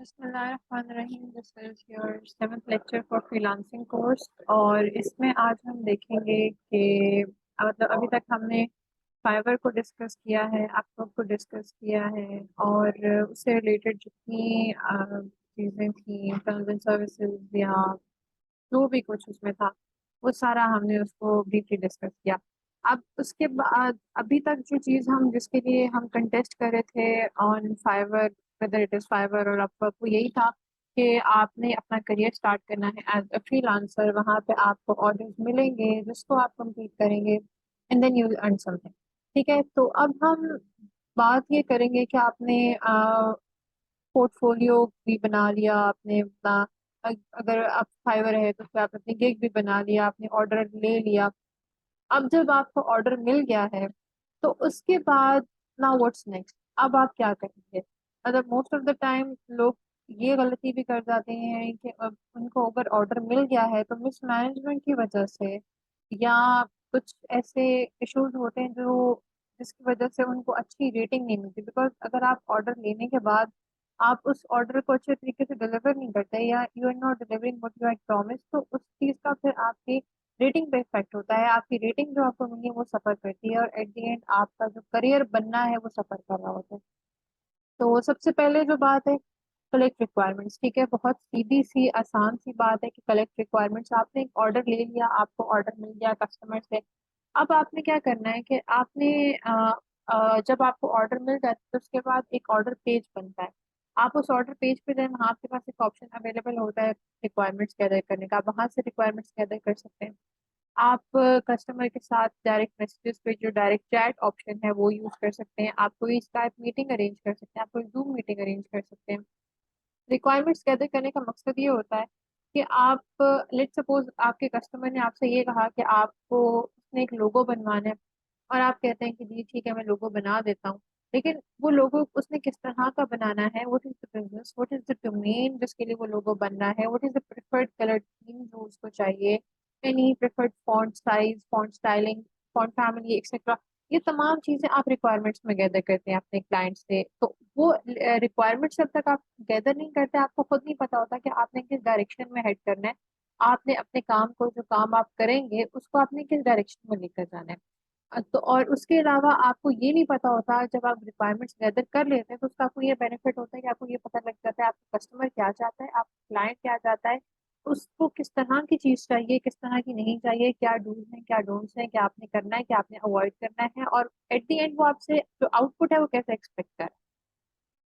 बिस्मिल्लाहिर्रहमानिर्रहीम। This is your 7th lecture for freelancing course और इसमें आज हम देखेंगे कि मतलब अभी तक हमने फाइवर को डिस्कस किया है, अपवर्क को डिस्कस किया है और उससे रिलेटेड जितनी चीज़ें थी, टर्म्स एंड सर्विसेज या जो भी कुछ उसमें था, वो सारा हमने उसको ब्रीफली डिस्कस किया। अब उसके बाद अभी तक जो चीज़ हम जिसके लिए हम कंटेस्ट कर रहे थे on Fiverr, whether it is Fiverr और अपवर्क, वो यही था कि आपने अपना करियर स्टार्ट करना है एज अ फ्रीलांसर। वहाँ पे आपको ऑर्डर्स मिलेंगे जिसको आप कंप्लीट करेंगे and then you will earn something. ठीक है, तो अब हम बात ये करेंगे कि आपने पोर्टफोलियो भी बना लिया, आपने अपना अगर आप फाइवर है तो फिर आपने अपनी गिग भी बना लिया, आपने ऑर्डर ले लिया। अब जब आपको ऑर्डर मिल गया है तो उसके बाद नाउ व्हाट्स नेक्स्ट, अब आप क्या करेंगे? मतलब मोस्ट ऑफ द टाइम लोग ये गलती भी कर जाते हैं कि अब उनको अगर ऑर्डर मिल गया है तो मिसमैनेजमेंट की वजह से या कुछ ऐसे इश्यूज होते हैं जो जिसकी वजह से उनको अच्छी रेटिंग नहीं मिलती। बिकॉज अगर आप ऑर्डर लेने के बाद आप उस ऑर्डर को अच्छे तरीके से डिलीवर नहीं करते या you are not delivering what you had promise, तो उस चीज़ का फिर आपकी रेटिंग पे इफेक्ट होता है। आपकी रेटिंग जो आपको मिली है वो सफर करती है और एट द एंड आपका जो करियर बनना है वो सफर कर रहा होता है। तो सबसे पहले जो बात है, कलेक्ट रिक्वायरमेंट्स। ठीक है, बहुत सीधी सी आसान सी बात है कि कलेक्ट रिक्वायरमेंट्स। आपने एक ऑर्डर ले लिया, आपको ऑर्डर मिल गया कस्टमर से। अब आपने क्या करना है कि आपने जब आपको ऑर्डर मिल जाता है तो उसके बाद एक ऑर्डर पेज बनता है। आप उस ऑर्डर पेज पे दें, वहाँ आपके पास एक ऑप्शन अवेलेबल होता है रिक्वायरमेंट्स गैदर करने का। आप वहाँ से रिक्वायरमेंट्स गैदर कर सकते हैं। आप कस्टमर के साथ डायरेक्ट मैसेजेस पे जो डायरेक्ट चैट ऑप्शन है वो यूज कर सकते हैं। आप कोई स्काइप मीटिंग अरेंज कर सकते हैं, आप कोई जूम मीटिंग अरेंज कर सकते हैं। रिक्वायरमेंट्स गैदर करने का मकसद ये होता है कि आप, लेट सपोज आपके कस्टमर ने आपसे ये कहा कि आपको उसने एक लोगो बनवाना है और आप कहते हैं कि जी ठीक है मैं लोगो बना देता हूँ। लेकिन वो लोगो उसने किस तरह का बनाना है, what is the business, what is the domain जिसके लिए वो लोगो बनना है, what is the preferred colour theme जो उसको चाहिए, any preferred font size, font styling, font family etcetera. ये तमाम चीजें आप रिक्वायरमेंट्स में गैदर करते हैं अपने क्लाइंट से। तो वो रिक्वायरमेंट्स जब तक आप गैदर नहीं करते, आपको खुद नहीं पता होता कि आपने किस डायरेक्शन में हेड करना है। आपने अपने काम को, जो काम आप करेंगे उसको आपने किस डायरेक्शन में लेकर जाना है। तो और उसके अलावा आपको ये नहीं पता होता, जब आप रिक्वायरमेंट्स गैदर कर लेते हैं तो उसका आपको ये बेनिफिट होता है कि आपको ये पता लग जाता है आपका कस्टमर क्या चाहता है, आपका क्लाइंट क्या चाहता है, उसको किस तरह की चीज़ चाहिए, किस तरह की नहीं चाहिए, क्या डूज हैं क्या डोंट्स हैं, क्या आपने करना है क्या आपने अवॉइड करना है, और एट द एंड वो आपसे जो आउटपुट है वो कैसे एक्सपेक्ट कर रहा है।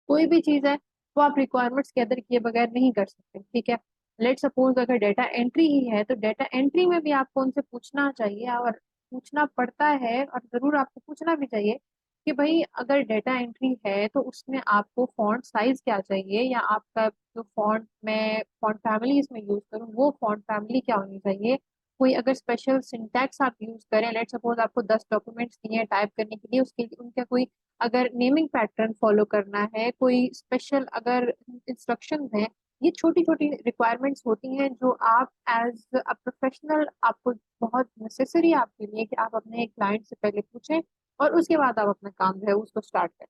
कोई भी चीज़ है वो आप रिक्वायरमेंट्स गैदर किए बगैर नहीं कर सकते। ठीक है, लेट सपोज अगर डेटा एंट्री ही है तो डेटा एंट्री में भी आपको उनसे पूछना चाहिए और पूछना पड़ता है, और ज़रूर आपको पूछना भी चाहिए कि भाई अगर डेटा एंट्री है तो उसमें आपको फॉन्ट साइज क्या चाहिए, या आपका जो फॉन्ट में फॉन्ट फैमिली इसमें यूज करूँ वो फॉन्ट फैमिली क्या होनी चाहिए। कोई अगर स्पेशल सिंटैक्स आप यूज करें, लेट सपोज आपको 10 डॉक्यूमेंट्स दिए हैं टाइप करने के लिए, उसके लिए उनका कोई अगर नेमिंग पैटर्न फॉलो करना है, कोई स्पेशल अगर इंस्ट्रक्शंस हैं, ये छोटी छोटी रिक्वायरमेंट्स होती हैं जो आप एज अ प्रोफेशनल, आपको बहुत नेसेसरी है आपके लिए कि आप अपने क्लाइंट से पहले पूछें और उसके बाद आप अपना काम जो है उसको स्टार्ट करें।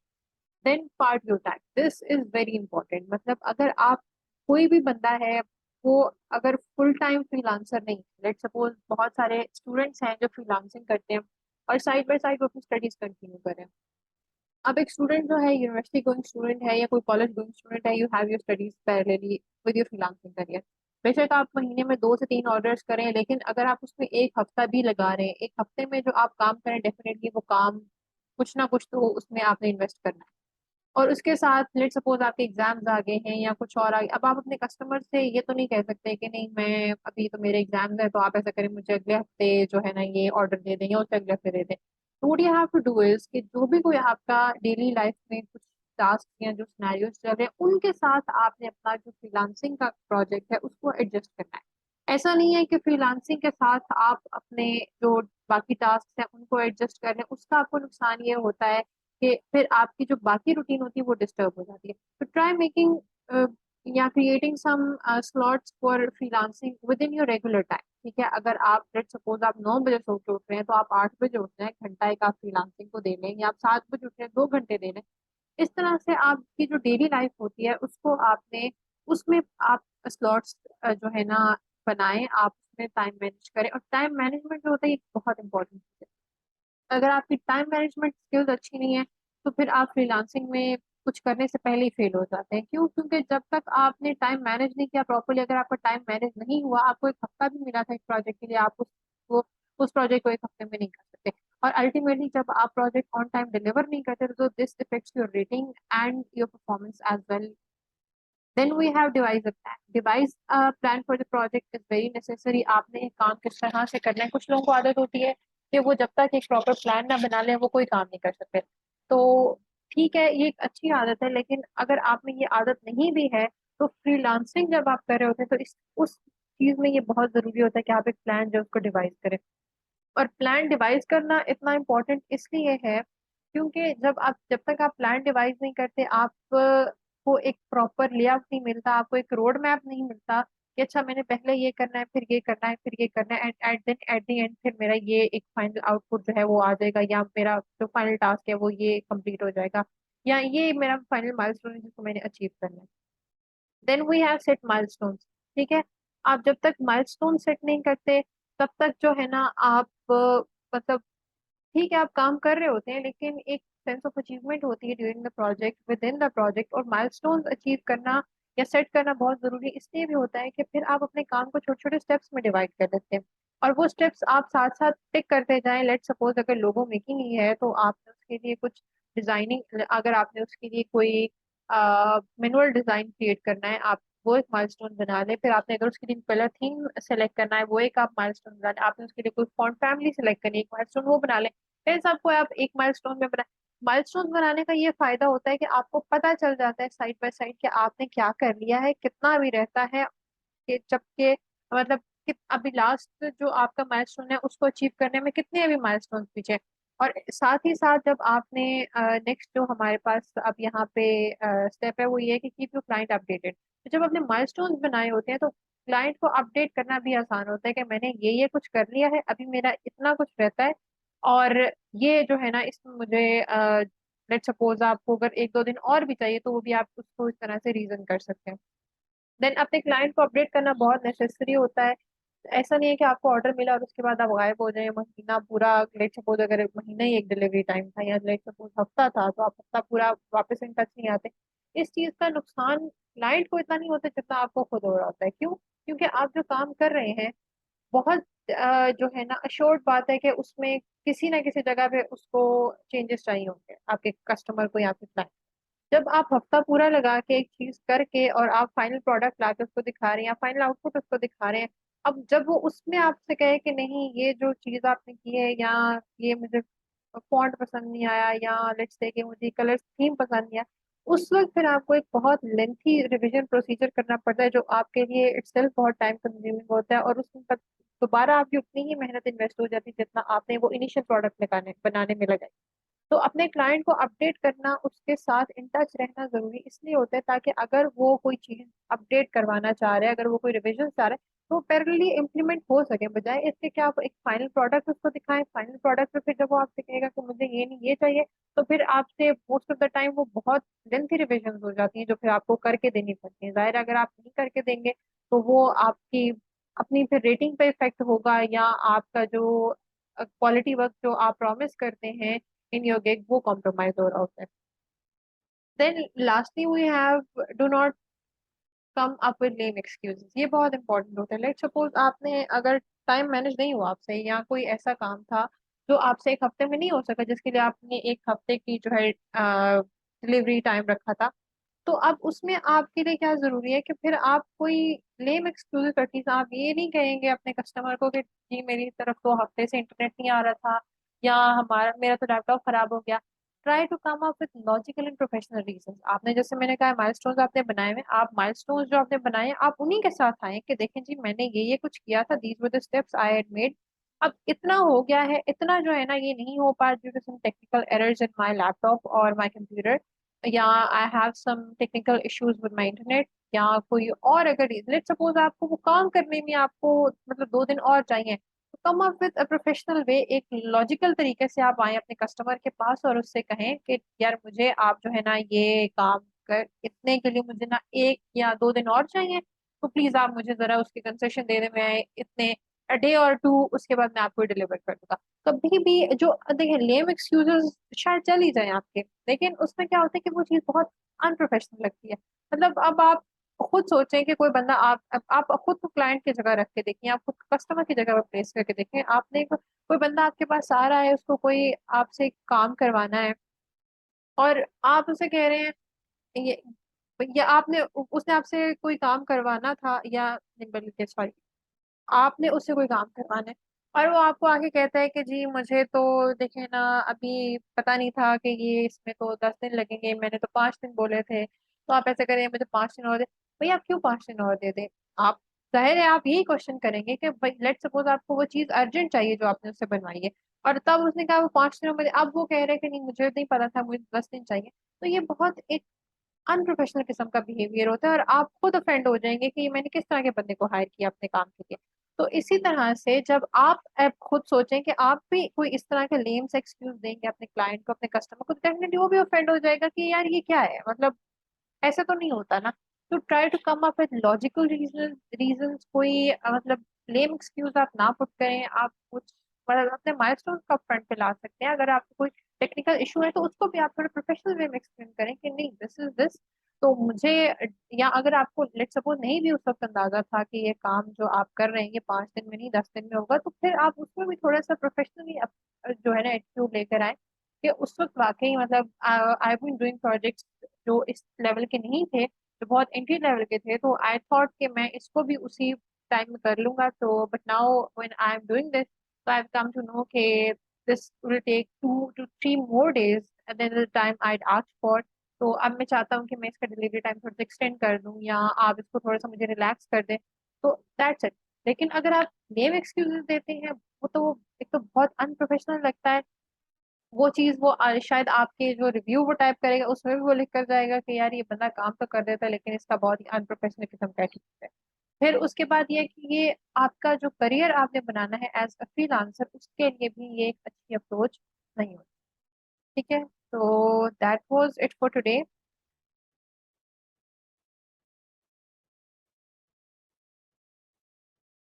Then part your time, this is very important. मतलब अगर आप, कोई भी बंदा है वो अगर फुल टाइम फ्रीलांसर नहीं, लेट सपोज बहुत सारे स्टूडेंट्स हैं जो फ्रीलांसिंग करते हैं और साइड बाय साइड वो अपनी स्टडीज कंटिन्यू करें। अब एक स्टूडेंट जो है, यूनिवर्सिटी गोइंग स्टूडेंट है या कोई कॉलेज गोइंग स्टूडेंट है, you have your studies parallelly with your freelancing career. बेशक आप महीने में 2 से 3 ऑर्डर्स करें, लेकिन अगर आप उसमें एक हफ्ता भी लगा रहे हैं, एक हफ्ते में जो आप काम करें डेफिनेटली वो काम कुछ ना कुछ तो उसमें आपने इन्वेस्ट करना है। और उसके साथ लेट सपोज आपके एग्जाम्स आ गए हैं या कुछ और आ गए, अब आप अपने कस्टमर से ये तो नहीं कह सकते कि नहीं मैं अभी तो मेरे एग्जाम्स है तो आप ऐसा करें मुझे अगले हफ्ते जो है ना ये ऑर्डर दे दें या उससे अगले हफ्ते दे दें। तो what you have to do is कि जो भी कोई आपका डेली लाइफ में कुछ टास्क या जो सिनेरियोज चल रहे हैं उनके साथ आपने अपना जो फ्रीलांसिंग का प्रोजेक्ट है उसको एडजस्ट करना है। ऐसा नहीं है कि फ्रीलांसिंग के साथ आप अपने जो बाकी टास्क हैं उनको एडजस्ट कर लें, उसका आपको नुकसान ये होता है कि फिर आपकी जो बाकी रूटीन होती है वो डिस्टर्ब हो जाती है। तो ट्राई मेकिंग या creating some slots for freelancing within your regular time. ठीक है, अगर आप लेट सपोज आप 9 बजे सो के उठ रहे हैं तो आप 8 बजे उठ रहे हैं, घंटा एक आप फ्रीलांसिंग को दे लें, या आप 7 बजे उठ रहे हैं 2 घंटे दे लें। इस तरह से आपकी जो डेली लाइफ होती है उसको आपने उसमें आप स्लॉट्स जो है ना बनाएं, आप उसमें टाइम मैनेज करें। और टाइम मैनेजमेंट जो होता है ये बहुत इंपॉर्टेंट है। अगर आपकी टाइम मैनेजमेंट स्किल्स अच्छी नहीं है तो फिर आप फ्रीलांसिंग में कुछ करने से पहले ही फेल हो जाते हैं। क्यों? क्योंकि जब तक आपने टाइम मैनेज नहीं किया प्रॉपर्ली, अगर आपका टाइम मैनेज नहीं हुआ, आपको एक हफ्ता भी मिला था एक प्रोजेक्ट के लिए, आप उस प्रोजेक्ट को एक हफ्ते में नहीं कर सकते। और अल्टीमेटली जब आप प्रोजेक्ट ऑन टाइम डिलीवर नहीं करते तो this affects your rating and your performance as well. Then we have devise a plan. Devise a plan for the project is very necessary. आपने एक काम किस तरह से करना है। कुछ लोगों को आदत होती है कि वो जब तक एक प्रॉपर प्लान ना बना ले वो कोई काम नहीं कर सकते। तो ठीक है, ये एक अच्छी आदत है, लेकिन अगर आप में ये आदत नहीं भी है तो फ्रीलांसिंग जब आप कर रहे होते हैं तो इस उस चीज में ये बहुत जरूरी होता है कि आप एक प्लान जो उसको डिवाइस करें। और प्लान डिवाइस करना इतना इम्पोर्टेंट इसलिए है क्योंकि जब तक आप प्लान डिवाइस नहीं करते, आप को एक प्रॉपर लेआउट नहीं मिलता, आपको एक रोड मैप नहीं मिलता कि अच्छा मैंने पहले ये करना है, फिर ये करना है, फिर ये करना है, एंड एट द एंड फिर मेरा ये एक फाइनल आउटपुट जो है वो आ जाएगा, या मेरा जो फाइनल टास्क है वो ये कंप्लीट हो जाएगा, या ये मेरा फाइनल माइलस्टोन है जिसको मैंने अचीव करना है। Then we have set milestones. ठीक है, आप जब तक माइलस्टोन सेट नहीं करते तब तक जो है ना आप मतलब ठीक है आप काम कर रहे होते हैं, लेकिन एक सेंस ऑफ अचीवमेंट होती है during the project, with in the project. और माइलस्टोन्स अचीव करना या सेट करना बहुत जरूरी इसलिए भी होता है कि फिर आप अपने काम को छोटे छोटे स्टेप्स में डिवाइड कर देते हैं, और वो स्टेप्स आप साथ साथ टिक करते जाएं। लेट सपोज अगर लोगो मेकिंग ही है तो आपने उसके लिए कुछ डिजाइनिंग, अगर आपने उसके लिए कोई मैनुअल डिजाइन क्रिएट करना है, आप वो एक माइलस्टोन बना लें। फिर आपने अगर उसके लिए कलर थीम सेलेक्ट करना है वो एक आप माइलस्टोन बना लें। आपने उसके लिए कोई फॉन्ट फैमिली सेलेक्ट करनी है एक माइलस्टोन वो बना लें। फिर सबको आप एक माइलस्टोन में बना। माइलस्टोन बनाने का ये फायदा होता है कि आपको पता चल जाता है साइड बाय साइड कि आपने क्या कर लिया है, कितना भी रहता है कि जबकि मतलब कि अभी लास्ट जो आपका माइलस्टोन है उसको अचीव करने में कितने अभी माइलस्टोन पीछे। और साथ ही साथ जब आपने नेक्स्ट जो हमारे पास अब यहाँ पे स्टेप है वो ये है कि कीप योर क्लाइंट अपडेटेड। तो जब आपने माइलस्टोन्स बनाए होते हैं तो क्लाइंट को अपडेट करना भी आसान होता है कि मैंने ये कुछ कर लिया है, अभी मेरा इतना कुछ रहता है। और ये जो है ना इसमें मुझे लेट सपोज आपको अगर एक दो दिन और भी चाहिए तो वो भी आप उसको इस तरह से रीजन कर सकते हैं। देन अपने क्लाइंट को अपडेट करना बहुत नेसेसरी होता है। ऐसा नहीं है कि आपको ऑर्डर मिला और उसके बाद आप गायब हो जाए महीना पूरा। लेट सपोज अगर महीना ही एक डिलीवरी टाइम था या लेट सपोज हफ्ता था तो आप हफ्ता पूरा वापस इन टच नहीं आते। इस चीज का नुकसान क्लाइंट को इतना नहीं होता जितना आपको खुद हो रहा होता है। क्यों? क्योंकि आप जो काम कर रहे हैं बहुत जो है ना अश्योर्ड बात है कि उसमें किसी ना किसी जगह पे उसको चेंजेस चाहिए होंगे आपके कस्टमर को या फिर client। जब आप हफ्ता पूरा लगा के एक चीज करके और आप फाइनल प्रोडक्ट लाके उसको दिखा रहे हैं या फाइनल आउटपुट उसको दिखा रहे हैं, अब जब वो उसमें आपसे कहे कि नहीं ये जो चीज आपने की है या ये मुझे फॉन्ट पसंद नहीं आया या लेट्स से कि मुझे कलर थीम पसंद नहीं आया, उस वक्त फिर आपको एक बहुत लेंथी रिवीजन प्रोसीजर करना पड़ता है जो आपके लिए इटसेल्फ बहुत टाइम कंज्यूमिंग होता है। और उसमें दोबारा आपकी उतनी ही मेहनत इन्वेस्ट हो जाती है जितना आपने वो इनिशियल प्रोडक्ट लगाने बनाने में लगाई। तो अपने क्लाइंट को अपडेट करना, उसके साथ इन टच रहना जरूरी इसलिए होता है ताकि अगर वो कोई चीज अपडेट करवाना चाह रहे हैं, अगर वो कोई रिविजन चाह रहे हैं तो पैरेलली इम्प्लीमेंट हो सके, बजाय इसके कि आप एक फाइनल प्रोडक्ट उसको दिखाएं। फाइनल प्रोडक्ट में फिर जब वो आपसे कहेगा कि मुझे ये नहीं ये चाहिए तो फिर आपसे मोस्ट ऑफ द टाइम वो बहुत लेंथी रिविजन हो जाती हैं जो फिर आपको करके देनी पड़ती है। जाहिर है अगर आप नहीं करके देंगे तो वो आपकी अपनी फिर रेटिंग पे इफेक्ट होगा, या आपका जो क्वालिटी वर्क जो आप प्रॉमिस करते हैं इन योर गिग वो कॉम्प्रोमाइज हो रहा होता है। Then lastly we have do not come up with lame excuses. ये बहुत इंपॉर्टेंट होता है। लेट सपोज आपने अगर टाइम मैनेज नहीं हुआ आपसे या कोई ऐसा काम था जो आपसे एक हफ्ते में नहीं हो सका जिसके लिए आपने एक हफ्ते की जो है डिलीवरी टाइम रखा था, तो अब उसमें आपके लिए क्या जरूरी है कि फिर आप कोई लेम एक्सक्यूज रखी। आप ये नहीं कहेंगे अपने कस्टमर को कि जी मेरी तरफ तो हफ्ते से इंटरनेट नहीं आ रहा था या हमारा मेरा तो लैपटॉप खराब हो गया। Try to come up with logical and professional reasons. आपने जैसे मैंने कहा माइलस्टोन्स आपने बनाए हुए, आप माइलस्टोन्स जो आपने बनाए हैं आप उन्हीं के साथ आए कि देखें जी मैंने ये कुछ किया था, these were the steps I had made. अब इतना हो गया है, इतना जो है ना ये नहीं हो पा due to some technical errors in my laptop और माय कंप्यूटर, या I have some technical issues with my internet, या कोई और अगर लेट्स सपोज आपको वो काम करने में आपको मतलब 2 दिन और चाहिए, तो कम up with a professional way, एक लॉजिकल तरीके से आप आए अपने कस्टमर के पास और उससे कहें कि यार मुझे आप जो है ना ये काम कर, इतने के लिए मुझे ना 1 या 2 दिन और चाहिए, तो प्लीज आप मुझे जरा उसकी कंसेशन दे दें, मैं इतने अ डे और टू उसके बाद मैं आपको डिलीवर कर दूंगा। कभी भी जो देखिए लेम एक्सक्यूजेस शायद चल ही जाए आपके, लेकिन उसमें क्या होता है कि वो चीज बहुत अनप्रोफेशनल लगती है। मतलब अब आप खुद सोचें कि कोई बंदा आप खुद को क्लाइंट की जगह रख के देखें, आप खुद कस्टमर की जगह पर प्लेस करके देखें। आपने कोई बंदा आपके पास आ रहा है, उसको कोई आपसे काम करवाना है और आप उसे कह रहे हैं ये, या आपने उसने आपसे कोई काम करवाना था, या नहीं बल्कि सॉरी, आपने उससे कोई काम करवाना है और वो आपको आके कहता है कि जी मुझे तो देखे ना अभी पता नहीं था कि ये इसमें तो 10 दिन लगेंगे, मैंने तो 5 दिन बोले थे, तो आप ऐसे करें मुझे 5 दिन और दे। भैया आप क्यों 5 दिन और दे दें? आप जाहिर है आप यही क्वेश्चन करेंगे कि भाई लेट सपोज आपको वो चीज अर्जेंट चाहिए जो आपने उससे बनवाई है, और तब उसने कहा वो 5 दिनों में, अब वो कह रहे हैं कि नहीं मुझे नहीं पता था, मुझे 10 दिन चाहिए। तो ये बहुत एक अनप्रोफेशनल किस्म का बिहेवियर होता है और आप खुद ऑफेंड हो जाएंगे कि मैंने किस तरह के बंदे को हायर किया अपने काम के लिए। तो इसी तरह से जब आप अब खुद सोचें कि आप भी कोई इस तरह के लेम से एक्सक्यूज देंगे अपने क्लाइंट को, अपने कस्टमर को, तो डेफिनेटली वो भी ऑफेंड हो जाएगा कि यार ये क्या है, मतलब ऐसे तो नहीं होता ना। तो try to come up with logical reasons, कोई मतलब लेम एक्सक्यूज आप ना पुट करें। आप कुछ मतलब अपने माइलस्टोन का फ्रंट पे ला सकते हैं, अगर आपको कोई टेक्निकल इशू है तो उसको भी आप थोड़ा प्रोफेशनल वे में एक्सप्लेन करें कि नहीं दिस इज दिस, तो मुझे, या अगर आपको लेट सपोज नहीं भी उस वक्त अंदाजा था कि ये काम जो आप कर रहे हैं ये 5 दिन में नहीं 10 दिन में होगा, तो फिर आप उसमें भी थोड़ा सा प्रोफेशनली जो है ना एटीट्यूड लेकर आए कि उस वक्त वाकई मतलब आई बीन डूइंग प्रोजेक्ट्स जो इस लेवल के नहीं थे, जो बहुत एंट्री लेवल के थे, तो आई थॉट कि मैं इसको भी उसी टाइम में कर लूंगा, तो but now when I am doing this, so I've come to know कि this will take 2 to 3 more days than the time I'd asked for। तो अब मैं चाहता हूँ कि मैं इसका डिलीवरी टाइम थोड़ा सा एक्सटेंड कर दूं, या आप इसको थोड़ा सा मुझे रिलैक्स कर दें, तो दैट्स इट। लेकिन अगर आप नेम एक्सक्यूजेस देते हैं, वो तो एक तो बहुत अनप्रोफेशनल लगता है। वो चीज वो शायद आपके जो रिव्यू वो टाइप करेगा उसमें भी वो लिख कर जाएगा कि यार ये बंदा काम तो कर देता है लेकिन इसका बहुत ही अनप्रोफेशनल किस्म का एटीट्यूड है। फिर उसके बाद ये कि ये आपका जो करियर आपने बनाना है एज अ फ्रीलांसर, उसके लिए भी ये एक अच्छी अप्रोच नहीं होती। ठीक है, तो that was it for today.